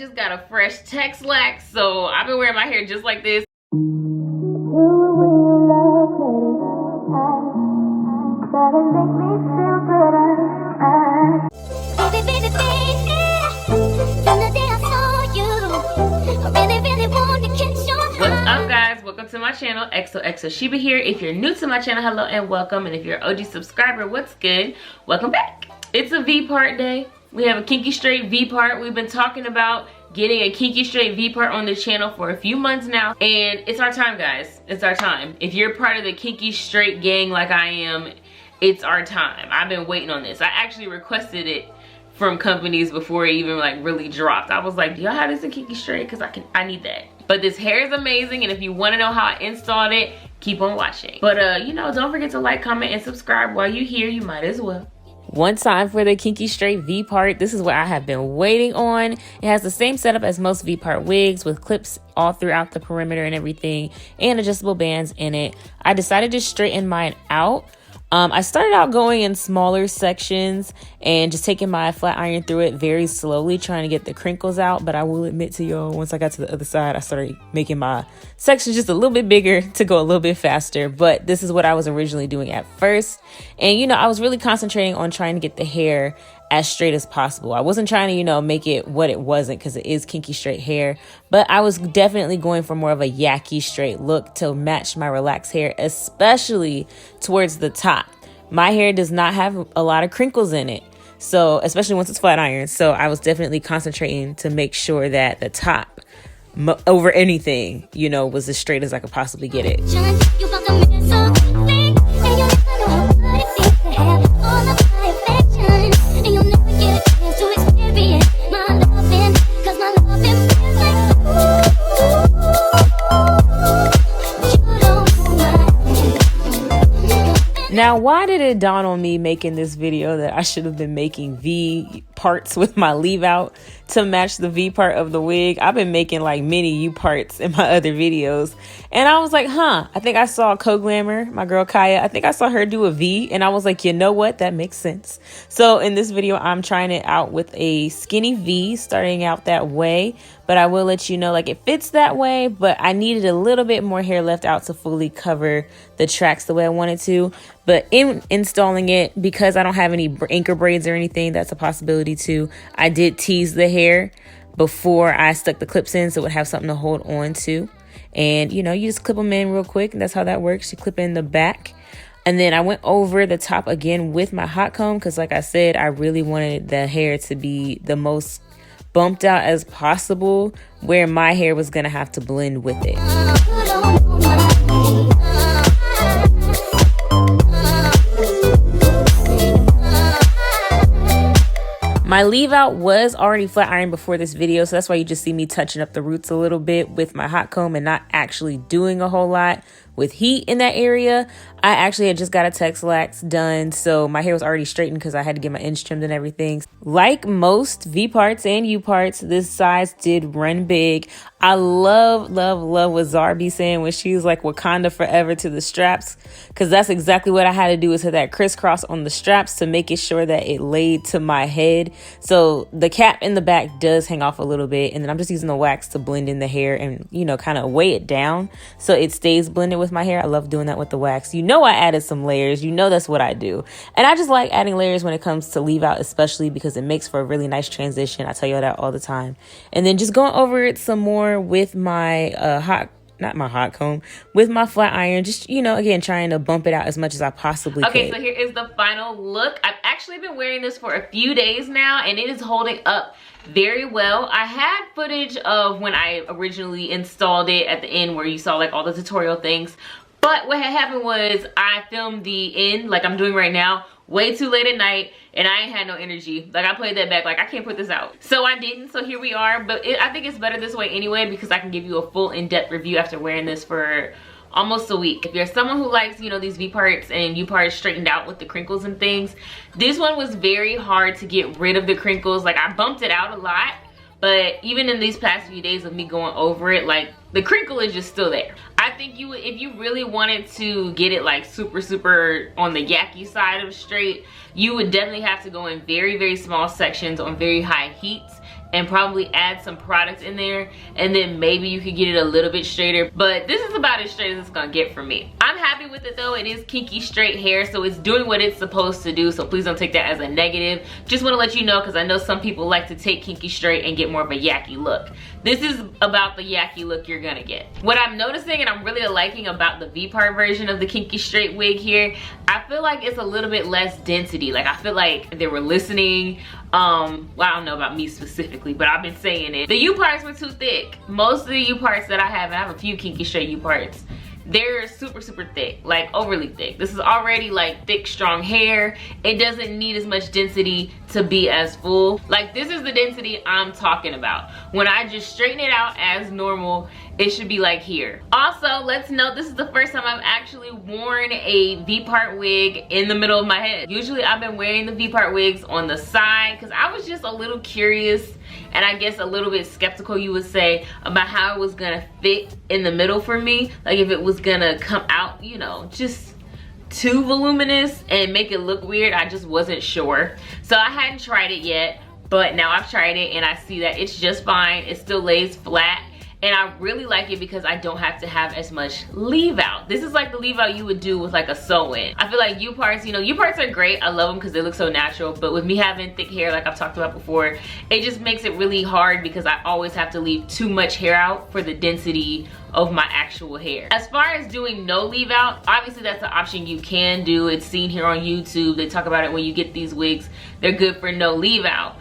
just got a fresh Tex-Lax, so I've been wearing my hair just like this. What's up, guys? Welcome to my channel. XOXO Sheba here. If you're new to my channel, hello and welcome. And if you're an OG subscriber, what's good? Welcome back. It's a V-part day. We have a Kinky Straight V-part. We've been talking about getting a Kinky Straight V-part on the channel for a few months now. And it's our time, guys. It's our time. If you're part of the Kinky Straight gang like I am, it's our time. I've been waiting on this. I actually requested it from companies before it even like really dropped. I was like, do y'all have this in Kinky Straight? Because I need that. But this hair is amazing, and if you want to know how I installed it, keep on watching. But you know, don't forget to like, comment, and subscribe. While you're here, you might as well. One time for the Kinky Straight V-part. This is what I have been waiting on. It has the same setup as most V-part wigs with clips all throughout the perimeter and everything, and adjustable bands in it. I decided to straighten mine out. I started out going in smaller sections and just taking my flat iron through it very slowly, trying to get the crinkles out. But I will admit to y'all, once I got to the other side, I started making my sections just a little bit bigger to go a little bit faster. But this is what I was originally doing at first. And, you know, I was really concentrating on trying to get the hair as straight as possible. I wasn't trying to, you know, make it what it wasn't, because it is kinky straight hair, but I was definitely going for more of a yucky straight look to match my relaxed hair, especially towards the top. My hair does not have a lot of crinkles in it, so especially once it's flat iron. So I was definitely concentrating to make sure that the top, over anything, you know, was as straight as I could possibly get it. Now, why did it dawn on me making this video that I should have been making V parts with my leave out to match the V part of the wig? I've been making like mini U parts in my other videos, and I was like, I think I saw Co-Glamour, my girl Kaya, I think I saw her do a V, and I was like, you know what, that makes sense. So in this video, I'm trying it out with a skinny V, starting out that way. But I will let you know, like, it fits that way, but I needed a little bit more hair left out to fully cover the tracks the way I wanted to. But in installing it, because I don't have any anchor braids or anything, that's a possibility too. I did tease the hair before I stuck the clips in, so it would have something to hold on to. And, you know, you just clip them in real quick, and that's how that works. You clip in the back. And then I went over the top again with my hot comb, because like I said, I really wanted the hair to be the most bumped out as possible, where my hair was gonna have to blend with it. My leave out was already flat ironed before this video, so that's why you just see me touching up the roots a little bit with my hot comb and not actually doing a whole lot with heat in that area. I actually had just got a Tex-Lax done, so my hair was already straightened because I had to get my ends trimmed and everything. Like most V parts and U parts, this size did run big. I love what Zara be saying when she's like Wakanda forever to the straps, because that's exactly what I had to do, is hit that crisscross on the straps to make it sure that it laid to my head. So the cap in the back does hang off a little bit, and then I'm just using the wax to blend in the hair and, you know, kind of weigh it down so it stays blended with my hair. I love doing that with the wax. You know, I added some layers. You know, that's what I do. And I just like adding layers when it comes to leave out, especially because it makes for a really nice transition. I tell you that all the time. And then just going over it some more with my not my hot comb, with my flat iron, just, you know, again, trying to bump it out as much as I possibly could. So here is the final look. I've actually been wearing this for a few days now, and it is holding up very well. I had footage of when I originally installed it at the end, where you saw like all the tutorial things. But what had happened was I filmed the end, like I'm doing right now, way too late at night, and I ain't had no energy. Like, I played that back, like I can't put this out. So I didn't, so here we are. But I think it's better this way anyway, because I can give you a full in-depth review after wearing this for almost a week. If you're someone who likes, you know, these V parts and U parts straightened out with the crinkles and things, this one was very hard to get rid of the crinkles. Like, I bumped it out a lot, but even in these past few days of me going over it, like, the crinkle is just still there. I think you would, if you really wanted to get it like super on the yucky side of straight, you would definitely have to go in very small sections on very high heats and probably add some product in there, and then maybe you could get it a little bit straighter. But this is about as straight as it's gonna get for me. I'm happy with it though. It is kinky straight hair, so it's doing what it's supposed to do, so please don't take that as a negative. Just want to let you know, because I know some people like to take kinky straight and get more of a yucky look. This is about the yucky look you're gonna get. What I'm noticing and I'm really liking about the V-part version of the kinky straight wig here, I feel like it's a little bit less density. Like, I feel like they were listening. Well, I don't know about me specifically, but I've been saying it. The U-parts were too thick. Most of the U-parts that I have, and I have a few kinky straight U-parts, they're super thick, like overly thick. This is already like thick, strong hair. It doesn't need as much density to be as full. Like, this is the density I'm talking about. When I just straighten it out as normal, it should be like here. Also, let's note this is the first time I've actually worn a V-part wig in the middle of my head. Usually I've been wearing the V-part wigs on the side because I was just a little curious, and I guess a little bit skeptical, you would say, about how it was gonna fit in the middle for me. Like, if it was gonna come out, you know, just too voluminous and make it look weird. I just wasn't sure. So I hadn't tried it yet, but now I've tried it and I see that it's just fine. It still lays flat. And I really like it because I don't have to have as much leave out. This is like the leave out you would do with like a sew-in. I feel like U-parts, you know, U-parts are great. I love them because they look so natural. But with me having thick hair, like I've talked about before, it just makes it really hard because I always have to leave too much hair out for the density of my actual hair. As far as doing no leave out, obviously that's an option you can do. It's seen here on YouTube. They talk about it when you get these wigs. They're good for no leave out.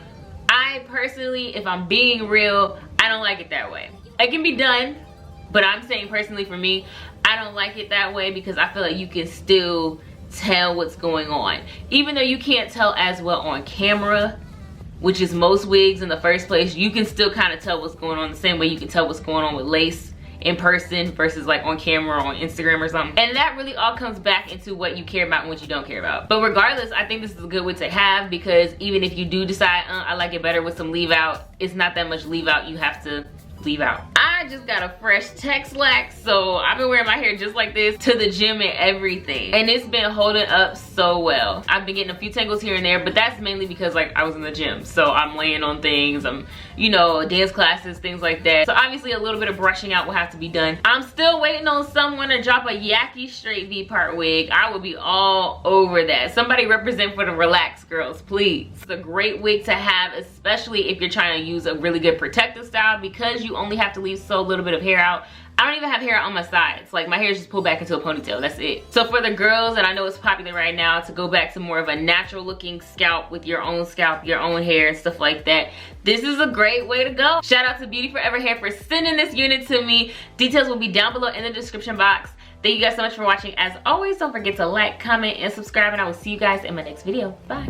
I personally, if I'm being real, I don't like it that way. It can be done, but I'm saying personally for me, I don't like it that way because I feel like you can still tell what's going on. Even though you can't tell as well on camera, which is most wigs in the first place, you can still kind of tell what's going on the same way you can tell what's going on with lace in person versus like on camera or on Instagram or something. And that really all comes back into what you care about and what you don't care about. But regardless, I think this is a good wig to have because even if you do decide, I like it better with some leave out, it's not that much leave out you have to leave out. I just got a fresh Texlac, so I've been wearing my hair just like this to the gym and everything, and it's been holding up so well. I've been getting a few tangles here and there, but that's mainly because like I was in the gym, so I'm laying on things, I'm, you know, dance classes, things like that. So obviously a little bit of brushing out will have to be done. I'm still waiting on someone to drop a yucky straight V-part wig. I would be all over that. Somebody represent for the relaxed girls, please. It's a great wig to have, especially if you're trying to use a really good protective style, because you only have to leave so little bit of hair out. I don't even have hair on my sides. Like, my hair is just pulled back into a ponytail. That's it. So for the girls, and I know it's popular right now to go back to more of a natural looking scalp with your own scalp, your own hair and stuff like that, this is a great way to go. Shout out to Beauty Forever Hair for sending this unit to me. Details will be down below in the description box. Thank you guys so much for watching. As always, don't forget to like, comment, and subscribe, and I will see you guys in my next video. Bye.